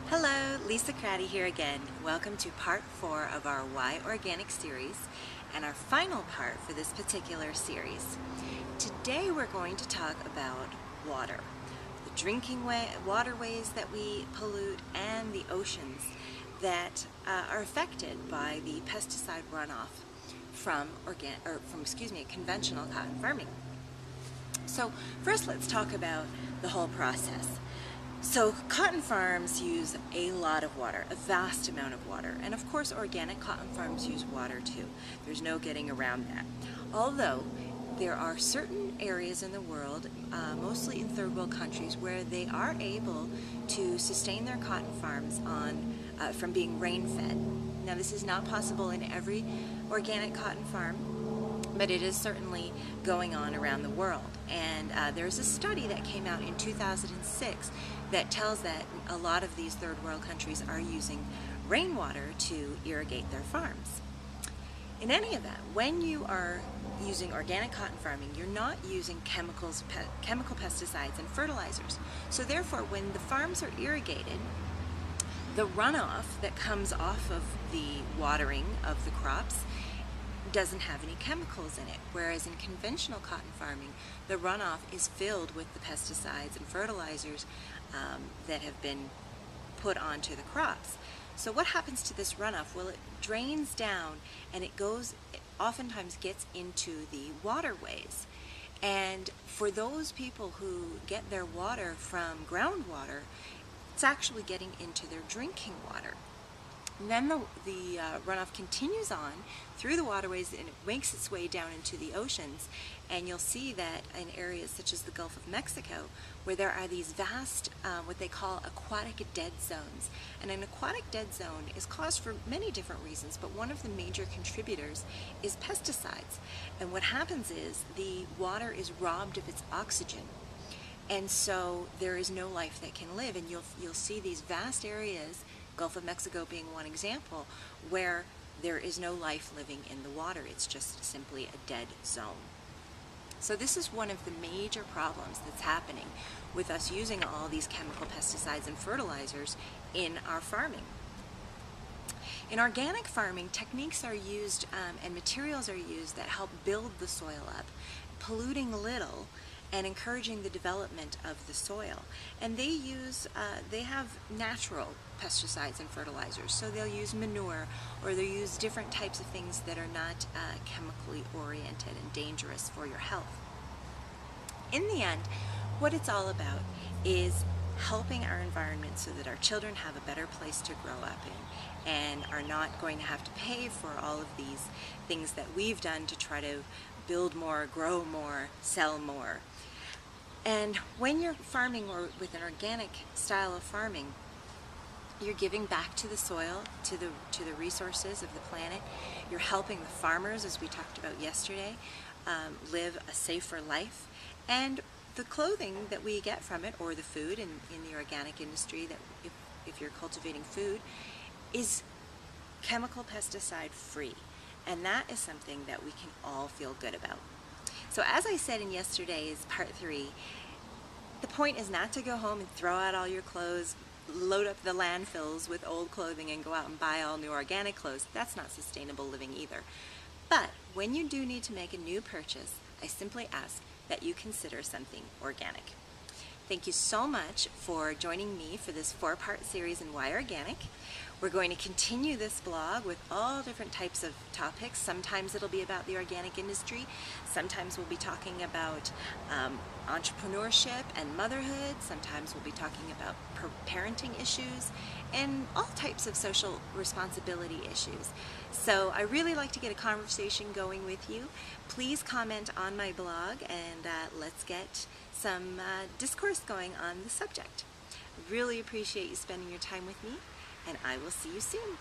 Hello, Lisa Craddy here again. Welcome to part 4 of our Why Organic series and our final part for this particular series. Today we're going to talk about water, the drinking waterways that we pollute and the oceans that are affected by the pesticide runoff from conventional cotton farming. So first let's talk about the whole process. So cotton farms use a lot of water, a vast amount of water, and of course organic cotton farms use water too. There's no getting around that. Although there are certain areas in the world, mostly in third world countries, where they are able to sustain their cotton farms from being rain-fed. Now this is not possible in every organic cotton farm, but it is certainly going on around the world. And there's a study that came out in 2006 that tells that a lot of these third world countries are using rainwater to irrigate their farms. In any event, when you are using organic cotton farming, you're not using chemical pesticides and fertilizers. So therefore, when the farms are irrigated, the runoff that comes off of the watering of the crops doesn't have any chemicals in it, whereas in conventional cotton farming, the runoff is filled with the pesticides and fertilizers that have been put onto the crops. So what happens to this runoff? Well, it drains down and it oftentimes gets into the waterways. And for those people who get their water from groundwater, it's actually getting into their drinking water. And then the runoff continues on through the waterways and it makes its way down into the oceans. And you'll see that in areas such as the Gulf of Mexico, where there are these vast, what they call aquatic dead zones. And an aquatic dead zone is caused for many different reasons, but one of the major contributors is pesticides. And what happens is the water is robbed of its oxygen. And so there is no life that can live. And you'll see these vast areas, Gulf of Mexico being one example, where there is no life living in the water. It's just simply a dead zone. So this is one of the major problems that's happening with us using all these chemical pesticides and fertilizers in our farming. In organic farming, techniques are used and materials are used that help build the soil up, polluting little and encouraging the development of the soil. And they have natural pesticides and fertilizers. So they'll use manure, or they'll use different types of things that are not chemically oriented and dangerous for your health. In the end, what it's all about is helping our environment so that our children have a better place to grow up in and are not going to have to pay for all of these things that we've done to try to build more, grow more, sell more. And when you're farming or with an organic style of farming, you're giving back to the soil, to the resources of the planet. You're helping the farmers, as we talked about yesterday, live a safer life. And the clothing that we get from it, or the food in the organic industry, that if you're cultivating food, is chemical pesticide free. And that is something that we can all feel good about. So as I said in yesterday's part 3, the point is not to go home and throw out all your clothes, load up the landfills with old clothing and go out and buy all new organic clothes. That's not sustainable living either. But when you do need to make a new purchase, I simply ask that you consider something organic. Thank you so much for joining me for this 4-part series in Why Organic. We're going to continue this blog with all different types of topics. Sometimes it'll be about the organic industry. Sometimes we'll be talking about entrepreneurship and motherhood. Sometimes we'll be talking about parenting issues and all types of social responsibility issues. So I really like to get a conversation going with you. Please comment on my blog and let's get some discourse going on the subject. Really appreciate you spending your time with me, and I will see you soon.